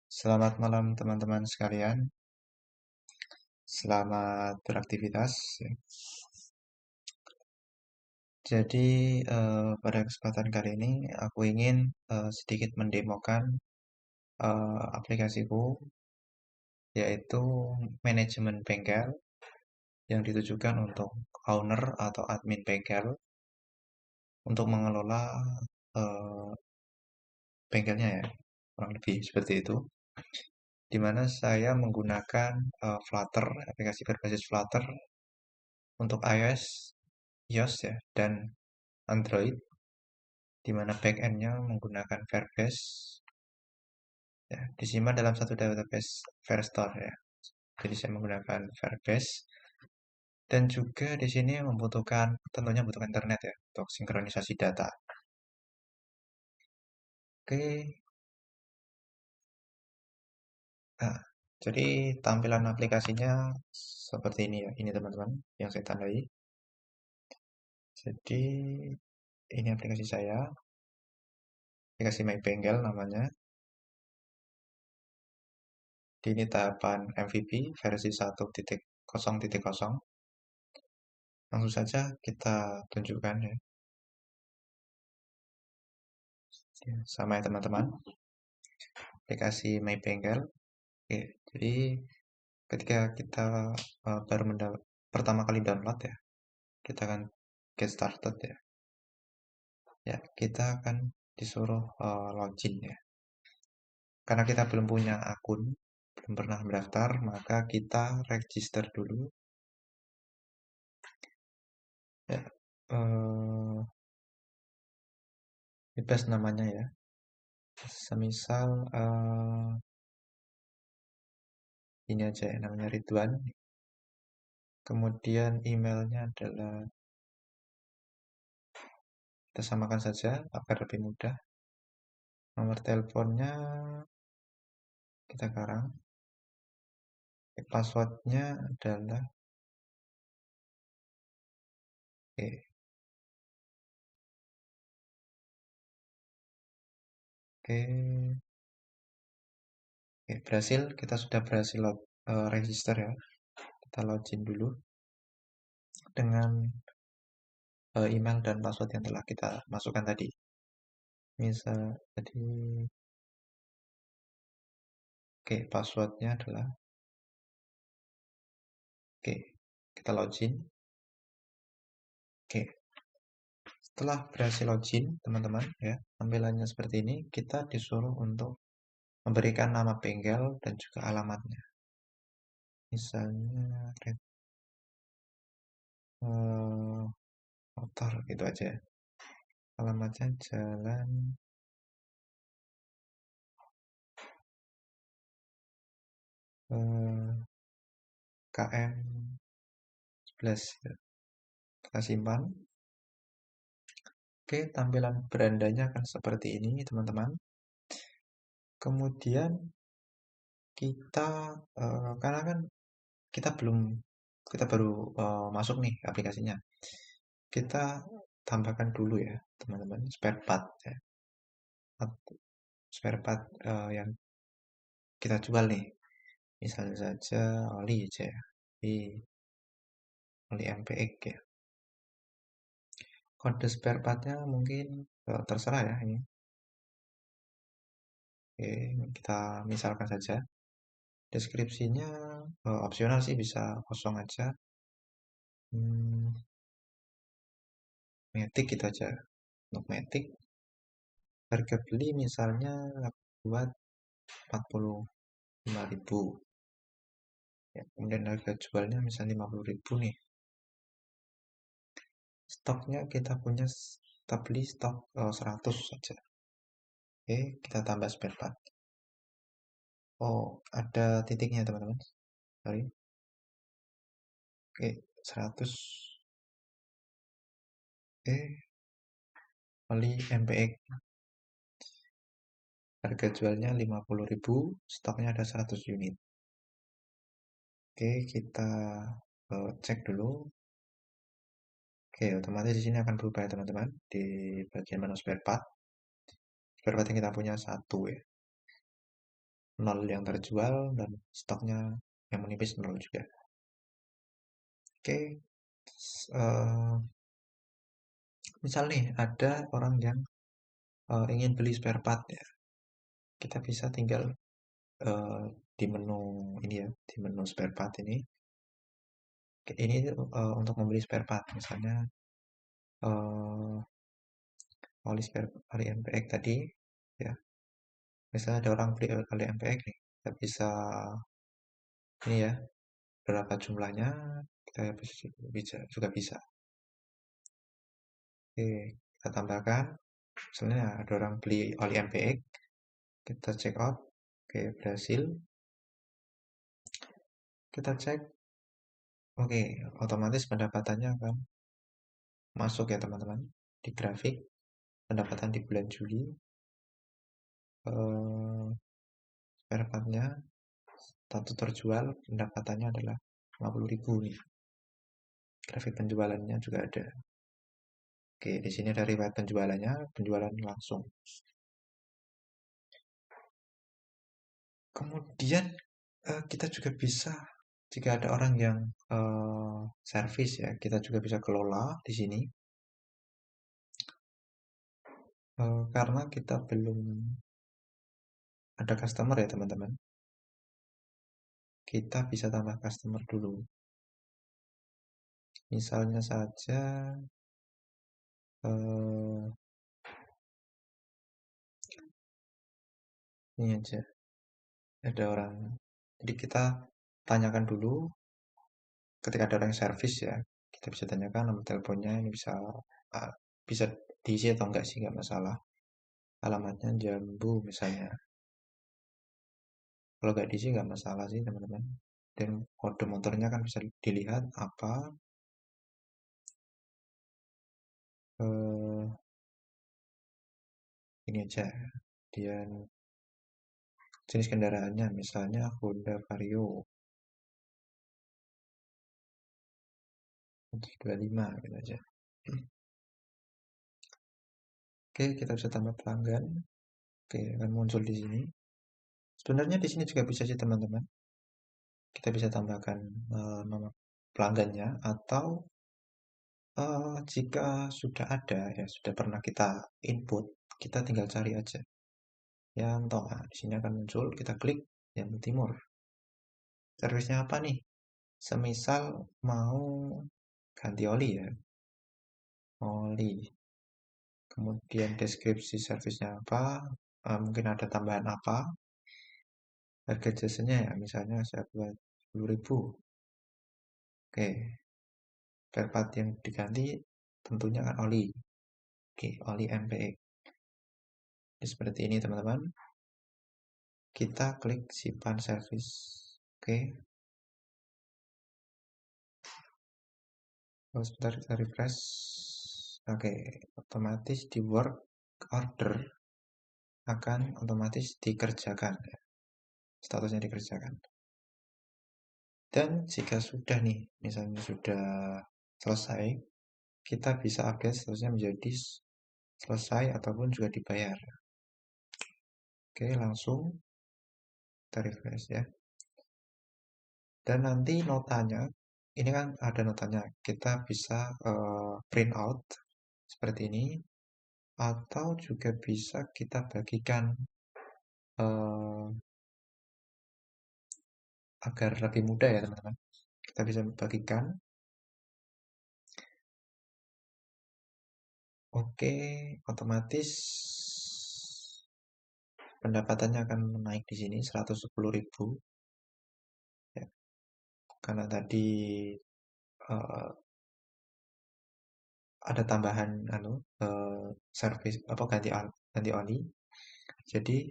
Selamat malam teman-teman sekalian. Selamat beraktivitas. Jadi pada kesempatan kali ini aku ingin sedikit mendemokan aplikasiku, yaitu manajemen bengkel yang ditujukan untuk owner atau admin bengkel untuk mengelola eh, bengkelnya ya, kurang lebih seperti itu. Di mana saya menggunakan Flutter, aplikasi berbasis Flutter untuk iOS, iOS ya, dan Android, di mana backend-nya menggunakan Firebase, ya, disimpan dalam satu database Firestore ya. Jadi saya menggunakan Firebase dan juga di sini tentunya membutuhkan internet ya untuk sinkronisasi data. Oke, nah, jadi tampilan aplikasinya seperti ini ya. Ini teman-teman yang saya tandai. Jadi ini aplikasi saya, aplikasi My Bengkel namanya. Ini tahapan MVP versi 1.0.0. Langsung saja kita tunjukkan ya. Sama ya teman-teman, aplikasi My Bengkel. Oke, jadi ketika kita pertama kali download ya, kita akan get started ya. Ya, kita akan disuruh login ya. Karena kita belum punya akun, belum pernah mendaftar, maka kita register dulu. Ya, bebas namanya ya. Semisal ini aja ya, namanya Ridwan. Kemudian emailnya adalah, kita samakan saja agar lebih mudah. Nomor teleponnya kita karang. Passwordnya adalah oke, oke, oke, berhasil. Kita sudah berhasil register ya. Kita login dulu dengan email dan password yang telah kita masukkan tadi. Misal tadi, oke, passwordnya adalah oke. Kita login. Oke, setelah berhasil login, teman-teman ya, tampilannya seperti ini. Kita disuruh untuk memberikan nama bengkel dan juga alamatnya. Misalnya motor gitu aja. Alamatnya Jalan KM 11 ya. Kita simpan. Oke, tampilan berandanya akan seperti ini, teman-teman. Kemudian kita karena kan kita belum kita baru masuk nih aplikasinya. Kita tambahkan dulu ya, teman-teman, spare part ya. Spare part yang kita jual nih. Misalnya saja oli aja ya. Oli MPX ya. Kode spare partnya mungkin terserah ya ini. Oke, kita misalkan saja. Deskripsinya opsional sih, bisa kosong aja. Matic kita aja. Untuk Matic, harga beli misalnya buat 45.000. Ya, kemudian harga jualnya misalnya 50.000 nih. Stoknya kita beli stok 100 saja. Oke, kita tambah spare part. Oh, ada titiknya teman-teman. Sorry. Oke, 100. Oke, oli MPX. Harga jualnya 50.000, stoknya ada 100 unit. Oke, kita cek dulu. Oke, otomatis di sini akan berubah ya teman-teman. Di bagian menu spare part. Spare part yang kita punya satu ya. nol yang terjual dan stoknya yang menipis nol juga. Oke, eh, misal nih ada orang yang ingin beli spare part ya, kita bisa tinggal eh, di menu ini ya, di menu spare part ini untuk membeli spare part, misalnya eh, oli MPX tadi, ya, misalnya ada orang beli oli MPX nih, kita bisa ini ya, berapa jumlahnya, kita bisa juga bisa. Oke, kita tambahkan, misalnya ada orang beli oli MPX, kita check out, oke berhasil, kita cek, oke otomatis pendapatannya akan masuk ya teman-teman di grafik pendapatan di bulan Juli. eh, Spare partnya satu terjual, pendapatannya adalah 50.000 nih. Grafik penjualannya juga ada. Oke, di sini ada riwayat penjualannya, penjualan langsung. Kemudian kita juga bisa, jika ada orang yang servis ya, kita juga bisa kelola di sini. Karena kita belum ada customer ya teman-teman, kita bisa tambah customer dulu. Misalnya saja eh, ini aja, ada orang. Jadi kita tanyakan dulu ketika ada orang servis ya, kita bisa tanyakan nomor teleponnya, ini bisa uh, bisa diisi atau enggak sih, nggak masalah. Alamatnya Jambu misalnya. Kalau nggak diisi nggak masalah sih teman-teman. Dan kode motornya kan bisa dilihat apa. eh ini aja. Kemudian jenis kendaraannya misalnya Honda Vario 125 gitu aja. Oke, kita bisa tambah pelanggan. Oke, akan muncul di sini. Sebenarnya di sini juga bisa sih teman-teman. Kita bisa tambahkan nama pelanggannya, atau jika sudah ada ya, sudah pernah kita input, kita tinggal cari aja. Ya, toh, nah, di sini akan muncul, kita klik yang Timur. Servisnya apa nih? Semisal mau ganti oli ya, oli. Kemudian deskripsi servisnya apa? Mungkin ada tambahan apa? Harga jasanya ya, misalnya saya buat 10.000. Oke, spare part yang diganti tentunya kan oli. Oke, oli MPX. Jadi seperti ini teman-teman. Kita klik simpan service. Oke. Lalu sebentar kita refresh. Oke, otomatis di work order akan otomatis dikerjakan. Statusnya dikerjakan. Dan jika sudah nih, misalnya sudah selesai, kita bisa update statusnya menjadi selesai ataupun juga dibayar. Oke, langsung kita refresh ya. Dan nanti notanya, ini kan ada notanya, kita bisa print out seperti ini, atau juga bisa kita bagikan agar lebih mudah ya teman-teman. Kita bisa bagikan. Oke, otomatis pendapatannya akan naik di sini 110.000 ya. Karena tadi uh, ada tambahan service apa ganti oli. Jadi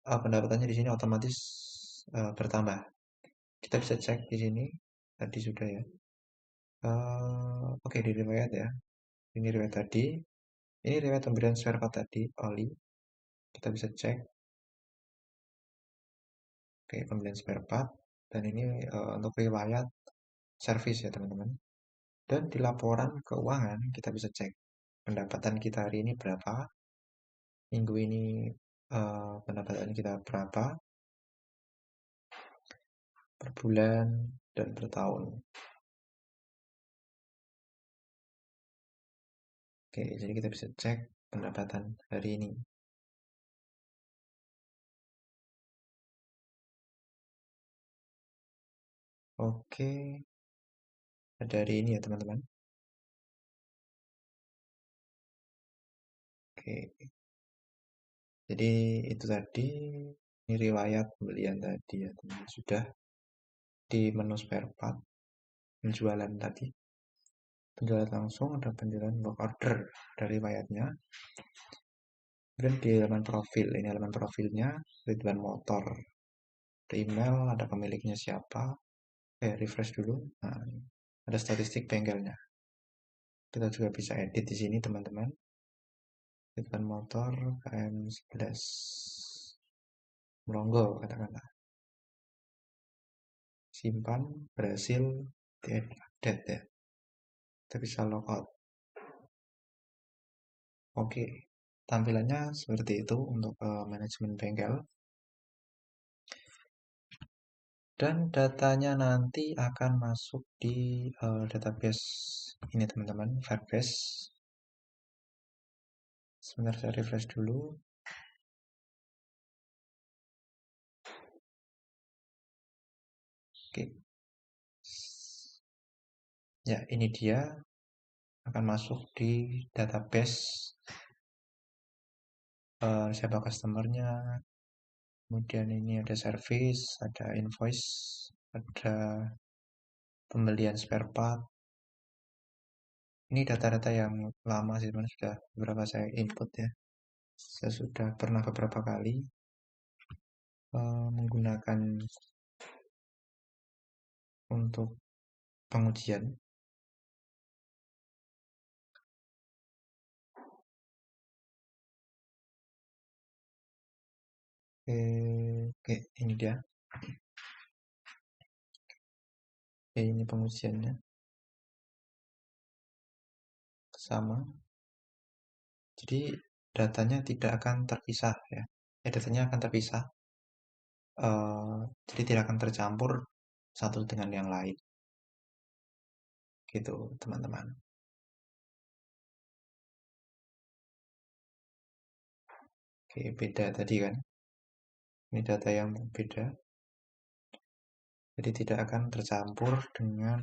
pendapatannya di sini otomatis bertambah. Kita bisa cek di sini tadi sudah ya. Oke, di riwayat ya. Ini riwayat tadi. Ini riwayat pemberian spare part tadi oli. Kita bisa cek. Oke, pembelian spare part. Dan ini untuk riwayat service ya teman-teman. Dan di laporan keuangan kita bisa cek pendapatan kita hari ini berapa, minggu ini pendapatan kita berapa per bulan dan per tahun. Oke, jadi kita bisa cek pendapatan hari ini. Oke, ada hari ini ya teman-teman. Oke, jadi itu tadi ini riwayat pembelian tadi ya teman. Sudah di menu spare part penjualan tadi. Penjualan langsung ada penjualan work order dari riwayatnya. Kemudian di halaman profil, ini halaman profilnya Ridwan Motor. Ada email, ada pemiliknya siapa. Refresh dulu. Nah, ada statistik bengkelnya. Kita juga bisa edit di sini teman-teman. Ridwan Motor KM11 Melongo katakanlah. Simpan, berhasil, di update ya. Kita bisa logout. Oke, tampilannya seperti itu untuk manajemen bengkel. Dan datanya nanti akan masuk di database ini teman-teman, Firebase. Sebentar saya refresh dulu. Oke. Ya, ini dia akan masuk di database siapa customernya. Kemudian ini ada service, ada invoice, ada pembelian spare part. Ini data-data yang lama sih teman, sudah beberapa saya input ya. Saya sudah pernah beberapa kali menggunakan untuk pengujian. Oke, ini dia. Oke, ini pengujiannya. Sama. Jadi datanya tidak akan terpisah ya. Datanya akan terpisah. Jadi tidak akan tercampur satu dengan yang lain. Gitu, teman-teman. Oke, beda tadi kan. Ini data yang beda. Jadi tidak akan tercampur dengan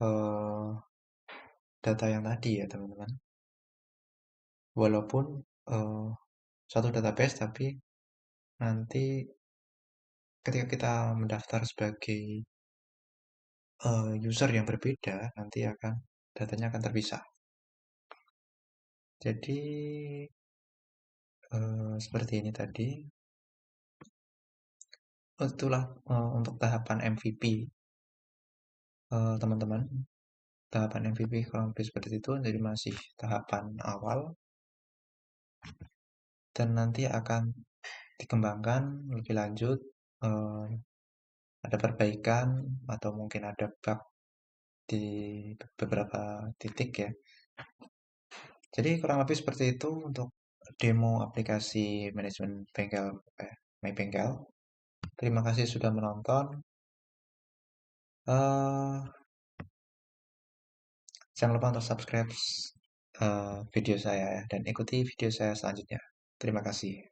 eh, data yang tadi ya, teman-teman. Walaupun eh, satu database, tapi nanti ketika kita mendaftar sebagai user yang berbeda, nanti akan datanya akan terpisah. Jadi seperti ini tadi. Itulah untuk tahapan MVP, teman-teman. Tahapan MVP kurang lebih seperti itu, jadi masih tahapan awal. Dan nanti akan dikembangkan lebih lanjut. Ada perbaikan atau mungkin ada bug di beberapa titik ya. Jadi kurang lebih seperti itu untuk demo aplikasi manajemen bengkel My Bengkel. Terima kasih sudah menonton. Eh, jangan lupa untuk subscribe video saya ya, dan ikuti video saya selanjutnya. Terima kasih.